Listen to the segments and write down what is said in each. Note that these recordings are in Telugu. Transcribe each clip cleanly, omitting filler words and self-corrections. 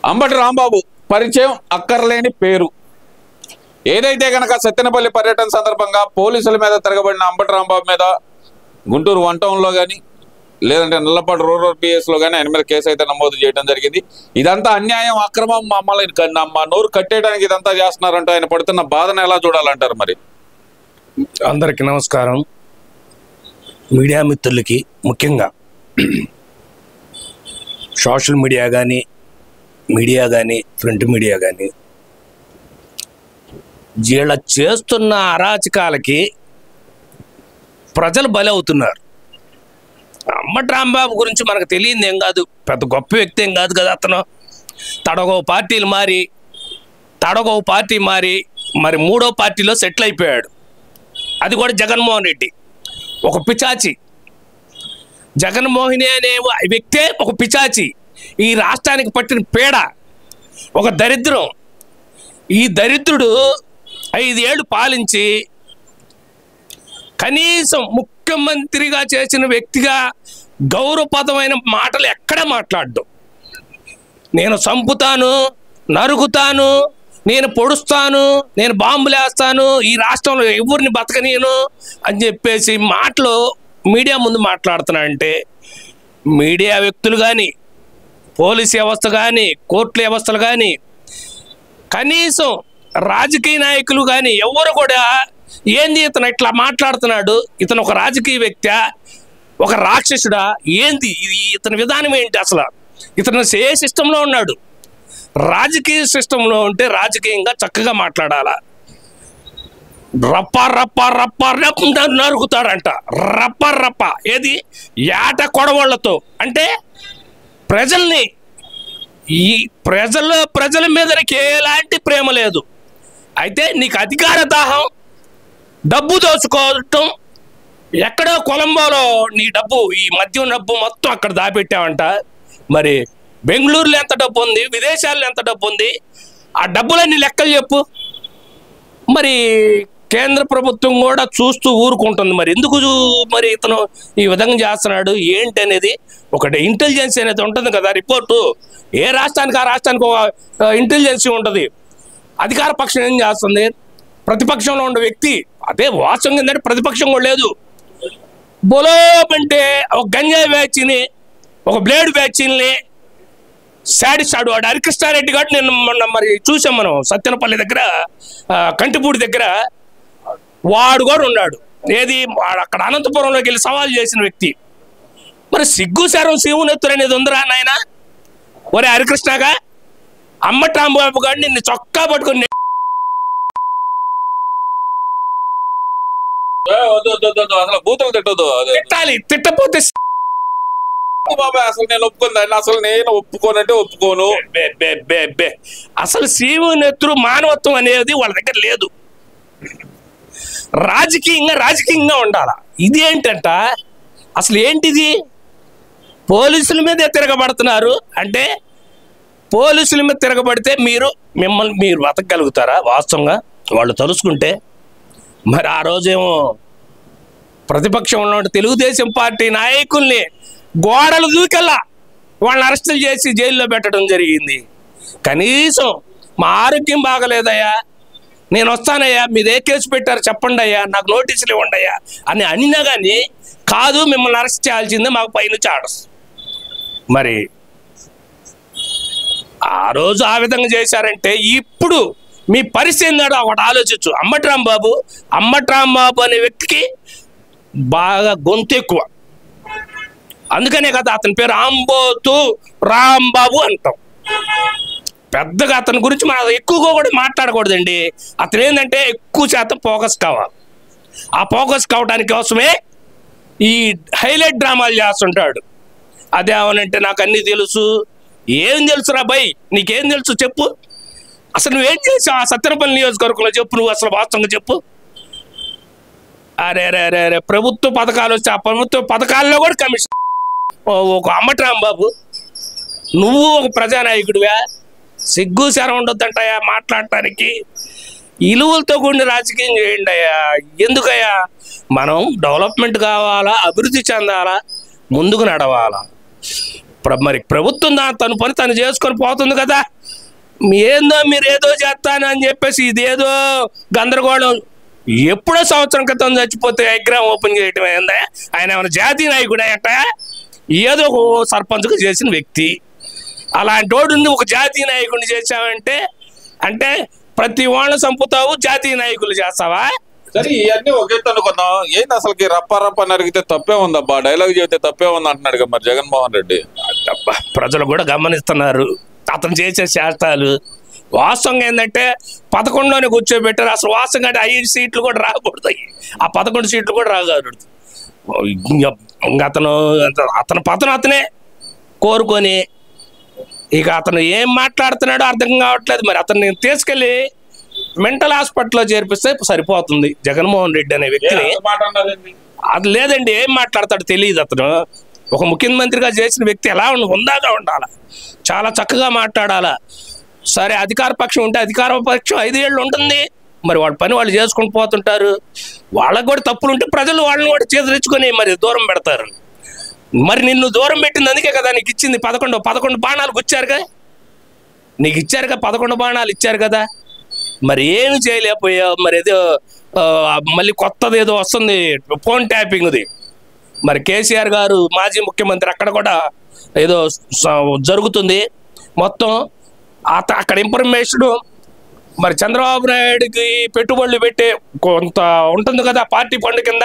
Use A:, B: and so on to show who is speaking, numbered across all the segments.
A: అంబటి రాంబాబు పరిచయం అక్కర్లేని పేరు. ఏదైతే గనక సత్తెనపల్లి పర్యటన సందర్భంగా పోలీసుల మీద తిరగబడిన అంబటి రాంబాబు మీద గుంటూరు వన్ టౌన్లో కానీ లేదంటే నల్లపాడు రూరల్ పిఎస్లో కానీ ఆయన మీద కేసు అయితే నమోదు చేయడం జరిగింది. ఇదంతా అన్యాయం, అక్రమం, మమ్మల్ని మా నోరు కట్టేయడానికి ఇదంతా చేస్తున్నారంటే ఆయన పడుతున్న బాధను ఎలా చూడాలంటారు? మరి
B: అందరికీ నమస్కారం. మీడియా మిత్రులకి, ముఖ్యంగా సోషల్ మీడియా కానీ ప్రింట్ మీడియా కానీ వీళ్ళ చేస్తున్న అరాచకాలకి ప్రజలు బలి అవుతున్నారు. అంబటి రాంబాబు గురించి మనకు తెలియదు ఏం కాదు, పెద్ద గొప్ప వ్యక్తి ఏం కాదు కదా. అతను తడగో పార్టీ మారి మరి మూడో పార్టీలో సెటిల్ అయిపోయాడు. అది కూడా జగన్మోహన్ రెడ్డి ఒక పిచాచి. జగన్మోహిని అనే వ్యక్తే ఒక పిచాచి. ఈ రాష్ట్రానికి పట్టిన పీడ, ఒక దరిద్రం. ఈ దరిద్రుడు 5 ఏళ్ళు పాలించి కనీసం ముఖ్యమంత్రిగా చేసిన వ్యక్తిగా గౌరవప్రదమైన మాటలు ఎక్కడ మాట్లాడ్డు. నేను చంపుతాను, నరుకుతాను, నేను పొడుస్తాను, నేను బాంబులు వేస్తాను, ఈ రాష్ట్రంలో ఎవరిని బతకనీయను అని చెప్పేసి మాటలు మీడియా ముందు మాట్లాడుతున్నాడంటే, మీడియా వ్యక్తులు కానీ, పోలీస్ వ్యవస్థ కానీ, కోర్టుల వ్యవస్థలు కానీ, కనీసం రాజకీయ నాయకులు కానీ ఎవరు కూడా ఏంది ఇతను ఇట్లా మాట్లాడుతున్నాడు, ఇతను ఒక రాజకీయ వ్యక్తి, ఒక రాక్షసుడా, ఏంది ఇతని విధానం ఏంటి? అసలు ఇతను ఏ సిస్టంలో ఉన్నాడు? రాజకీయ సిస్టంలో ఉంటే రాజకీయంగా చక్కగా మాట్లాడాలా. రప్ప నరుకుతాడంట. రప్ప ఏది ఏట కొడవళ్లతో. అంటే ప్రజల్ని, ఈ ప్రజల మీద ఎలాంటి ప్రేమ లేదు. అయితే నీకు అధికార దాహం, డబ్బు దోచుకోవటం, ఎక్కడో కొలంబోలో నీ డబ్బు, ఈ మద్యం డబ్బు మొత్తం అక్కడ దాపెట్టావంట. మరి బెంగళూరులో ఎంత డబ్బు ఉంది, విదేశాల్లో ఎంత డబ్బు ఉంది, ఆ డబ్బులన్నీ లెక్కలు చెప్పు. మరి కేంద్ర ప్రభుత్వం కూడా చూస్తూ ఊరుకుంటుంది. మరి ఎందుకు మరి ఇతను ఈ విధంగా చేస్తున్నాడు ఏంటి అనేది ఒకటి ఇంటెలిజెన్స్ అనేది ఉంటుంది కదా, రిపోర్టు. ఏ రాష్ట్రానికి ఆ రాష్ట్రానికి ఒక ఇంటెలిజెన్సీ ఉంటుంది. అధికార పక్షం ఏం చేస్తుంది? ప్రతిపక్షంలో ఉండే వ్యక్తి అదే వాస్తవం ఏంటంటే ప్రతిపక్షం కూడా లేదు. బొలోపంటే ఒక గంజాయి బ్యాచ్ని, ఒక బ్లేడ్ బ్యాచ్ని శాడిస్తాడు వాడు హరికృష్ణారెడ్డి గారు. నేను మొన్న మరి చూసాం మనం సత్తెనపల్లి దగ్గర, కంటిపూడి దగ్గర. వాడు కూడా ఉన్నాడు. ఏది వాడు అక్కడ అనంతపురంలోకి వెళ్ళి సవాల్ చేసిన వ్యక్తి. మరి సిగ్గు శరం శివునెత్తురు అనేది ఉందిరా నాయన. ఒరే హరికృష్ణగా, అంబటి రాంబాబు గారు నిన్ను చొక్కా పట్టుకుని తిట్టాలి. తిట్టపోతే
A: బాబాయ్ అసలు నేను ఒప్పుకుందాన్ని, అసలు నేను ఒప్పుకోనంటే ఒప్పుకోను.
B: అసలు శివునెత్తురు మానవత్వం అనేది వాళ్ళ దగ్గర లేదు. రాజకీయంగా ఉండాల. ఇది ఏంటంట అసలు ఏంటిది? పోలీసుల మీద తిరగబడుతున్నారు అంటే, పోలీసుల మీద తిరగబడితే మిమ్మల్ని మీరు బతకగలుగుతారా? వాస్తవంగా వాళ్ళు తలుసుకుంటే. మరి ఆ రోజేమో ప్రతిపక్షంలో తెలుగుదేశం పార్టీ నాయకుల్ని గోడలు దూకెల్లా వాళ్ళని అరెస్టులు చేసి జైల్లో పెట్టడం జరిగింది. కనీసం మా ఆరోగ్యం బాగలేదయ్యా, నేను వస్తానయ్యా, మీరు ఏ కేసు పెట్టారు చెప్పండి అయ్యా, నాకు నోటీసులు ఇవ్వండి అయ్యా అని అనినా కానీ కాదు, మిమ్మల్ని అరెస్ట్ చేయాల్సిందే, మాకు పైనుంచి ఆర్డర్స్. మరి ఆ రోజు ఆ విధంగా చేశారంటే ఇప్పుడు మీ పరిస్థితి ఏందో ఒకటి ఆలోచించు. అంబటి రాంబాబు అనే వ్యక్తికి బాగా గొంతు ఎక్కువ. అందుకనే కదా అతని పేరు అంబోతు రాంబాబు అంటాం. పెద్దగా అతని గురించి మనం ఎక్కువగా కూడా మాట్లాడకూడదండి. అతను ఏంటంటే ఎక్కువ శాతం ఫోకస్ కావాలి. ఆ ఫోకస్ కావడానికి కోసమే ఈ హైలైట్ డ్రామాలు చేస్తుంటాడు. అదేమనంటే నాకు అన్నీ తెలుసు. ఏం తెలుసురా బై, నీకేం తెలుసు చెప్పు. అసలు నువ్వేం చేసావు ఆ సత్తెనపల్లి నియోజకవర్గంలో చెప్పు. నువ్వు అసలు వాస్తవంగా చెప్పు. అరే ప్రభుత్వ పథకాలు వచ్చి ఆ ప్రభుత్వ పథకాల్లో కూడా కమిషన్. ఒక అంబటి రాంబాబు, నువ్వు ఒక ప్రజానాయకుడివా? సిగ్గు శరం ఉండొద్దంటయా మాట్లాడటానికి. ఇలువలతో కూడిన రాజకీయం చేయండి అయ్యా. ఎందుకయ్యా? మనం డెవలప్మెంట్ కావాలా, అభివృద్ధి చెందాలా, ముందుకు నడవాలా. మరి ప్రభుత్వం తన పని తను చేసుకొని పోతుంది కదా. మీరు ఏదో చేస్తాను అని చెప్పేసి ఇదేదో గందరగోళం. ఎప్పుడో సంవత్సరం క్రితం చచ్చిపోతే విగ్రహం ఓపెన్ చేయటం ఏందా? ఆయన ఏమైనా జాతీయ నాయకుడే అంట? ఏదో సర్పంచ్గా చేసిన వ్యక్తి. అలాంటి వాడు ఒక జాతీయ నాయకుడిని చేసావంటే అంటే ప్రతి వాళ్ళని చంపుతావు, జాతీయ నాయకులు చేస్తావా?
A: సరే ఇవన్నీ ఒకే అనుకుందాం. ఏంటి అసలుకి రప్ప నరిగితే తప్పే ఉందబ్బా, డైలాగ్ చెబితే తప్పే ఉంది అంటున్నాడు మరి జగన్మోహన్ రెడ్డి.
B: ప్రజలు కూడా గమనిస్తున్నారు అతను చేసే శాస్త్రాలు. వాస్తవంగా ఏంటంటే 11లోనే కూర్చోబెట్టారు. అసలు వాస్తవంగా 5 సీట్లు కూడా రాకూడదు, ఆ 11 సీట్లు కూడా రాకూడదు. అతను పతనం అతనే కోరుకొని ఇక అతను ఏం మాట్లాడుతున్నాడో అర్థం కావట్లేదు. మరి అతన్ని తీసుకెళ్ళి మెంటల్ హాస్పిటల్లో చేర్పిస్తే సరిపోతుంది. జగన్మోహన్ రెడ్డి అనే వ్యక్తిని అది లేదండి, ఏం మాట్లాడతాడు తెలియదు. అతను ఒక ముఖ్యమంత్రిగా చేసిన వ్యక్తి ఎలా ఉందాగా ఉండాలా, చాలా చక్కగా మాట్లాడాలా. సరే అధికార పక్షం ఉంటే అధికార పక్షం 5 ఏళ్ళు ఉంటుంది, మరి వాళ్ళ పని వాళ్ళు చేసుకుని పోతుంటారు. వాళ్ళకు కూడా తప్పులు ఉంటే ప్రజలు వాళ్ళని కూడా చేతులెచ్చుకొని మరి దూరం పెడతారు. మరి నిన్ను దూరం పెట్టింది అందుకే కదా నీకు ఇచ్చింది 11 బాణాలు గుచ్చారుగా, నీకు ఇచ్చారుగా 11 బాణాలు ఇచ్చారు కదా. మరి ఏమి చేయలేకపోయావు. మరి ఏదో మళ్ళీ కొత్తది ఏదో వస్తుంది ఫోన్ ట్యాపింగ్ది. మరి కేసీఆర్ గారు మాజీ ముఖ్యమంత్రి అక్కడ కూడా ఏదో జరుగుతుంది మొత్తం. అక్కడ ఇన్ఫర్మేషన్ మరి చంద్రబాబు నాయుడికి పెట్టుబడులు పెట్టే కొంత ఉంటుంది కదా పార్టీ ఫండ్ కింద,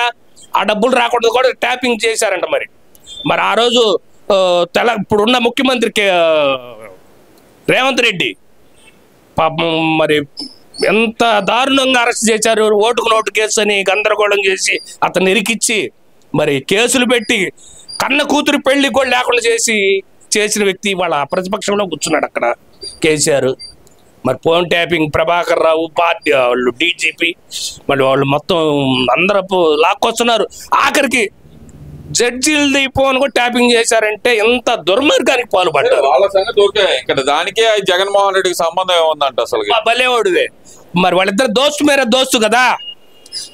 B: ఆ డబ్బులు రాకుండా కూడా ట్యాపింగ్ చేశారంట. మరి ఆ రోజు ఇప్పుడున్న ముఖ్యమంత్రికి రేవంత్ రెడ్డి పాపం మరి ఎంత దారుణంగా అరెస్ట్ చేశారు. ఓటుకు నోటు కేసు అని గందరగోళం చేసి అతన్ని ఇరికిచ్చి మరి కేసులు పెట్టి కన్న కూతురు పెళ్లి కూడా లేకుండా చేసిన వ్యక్తి వాళ్ళ ప్రతిపక్షంలో కూర్చున్నాడు అక్కడ కేసీఆర్. మరి phone tapping Prabhakar Rao party వాళ్ళు డీజీపీ మరి వాళ్ళు మొత్తం అందరూ లాక్కొస్తున్నారు. ఆఖరికి జడ్జీలది ఫోన్ కూడా ట్యాపింగ్ చేశారంటే ఎంత దుర్మార్గానికి పాల్పడ్డారు.
A: వాళ్ళ సంగతి ఓకే, ఇక్కడ దానికే జగన్మోహన్ రెడ్డికి సంబంధం ఏముందంట అసలు?
B: భలేవాడువే. మరి వాళ్ళిద్దరు దోస్తు మేరా దోస్తు కదా,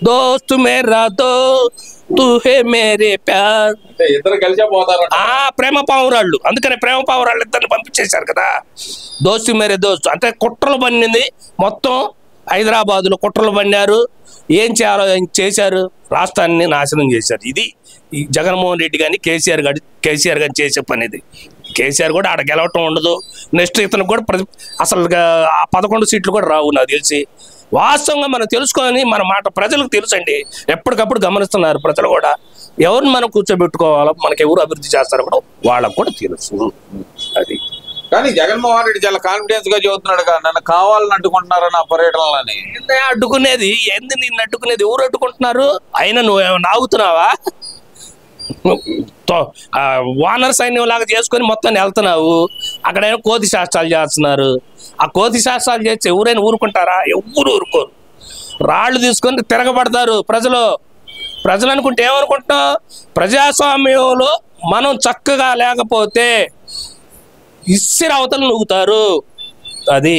B: దోస్తు మేరా దోస్తు హే మేరే ప్యార్,
A: ఇద్దరు కలిసే పోతారు.
B: ప్రేమ పావురాళ్ళు, అందుకనే ప్రేమ పావురాళ్ళు ఇద్దరిని పంపించేశారు కదా. దోస్తు మేరే దోస్తు అంటే కుట్రలు పన్నింది మొత్తం. హైదరాబాదులో కుట్రలు పన్నారు. ఏం చేశారు, రాష్ట్రాన్ని నాశనం చేశారు. ఇది ఈ జగన్మోహన్ రెడ్డి కానీ కేసీఆర్ కానీ చేసే పని. ఇది కేసీఆర్ కూడా ఆడ గెలవటం ఉండదు. నెక్స్ట్ ఇతను కూడా అసలు 11 సీట్లు కూడా రావు నాకు తెలిసి. వాస్తవంగా మనం తెలుసుకొని మన మాట ప్రజలకు తెలుసండి, ఎప్పటికప్పుడు గమనిస్తున్నారు ప్రజలు కూడా. ఎవరిని మనం కూర్చోబెట్టుకోవాలో, మనకి ఎవరు అభివృద్ధి చేస్తారో కూడా వాళ్ళకు కూడా తెలుసు. అది
A: కానీ జగన్మోహన్ రెడ్డి చాలా కాన్ఫిడెన్స్ గా చెబుతున్నాడు కదా, నన్ను కావాలని అడ్డుకుంటున్నారని ఆ పర్యటనలని.
B: అడ్డుకునేది ఏంది? నిన్ను అడ్డుకునేది ఎవరు అడ్డుకుంటున్నారు? అయినా నువ్వేమన్నా ఆగుతున్నావా? వానర సైన్యం లాగా చేసుకొని మొత్తం వెళ్తున్నావు. అక్కడైనా కోతి శాస్త్రాలు చేస్తున్నారు. ఆ కోతి శాస్త్రాలు చేస్తే ఎవరైనా ఊరుకుంటారా? ఎవరు ఊరుకోరు. రాళ్ళు తీసుకొని తిరగబడతారు ప్రజలు అనుకుంటే ఏమనుకుంటున్నాం? ప్రజాస్వామ్యంలో మనం చక్కగా లేకపోతే ఇస్సిరి అవతలు నూగుతారు. అది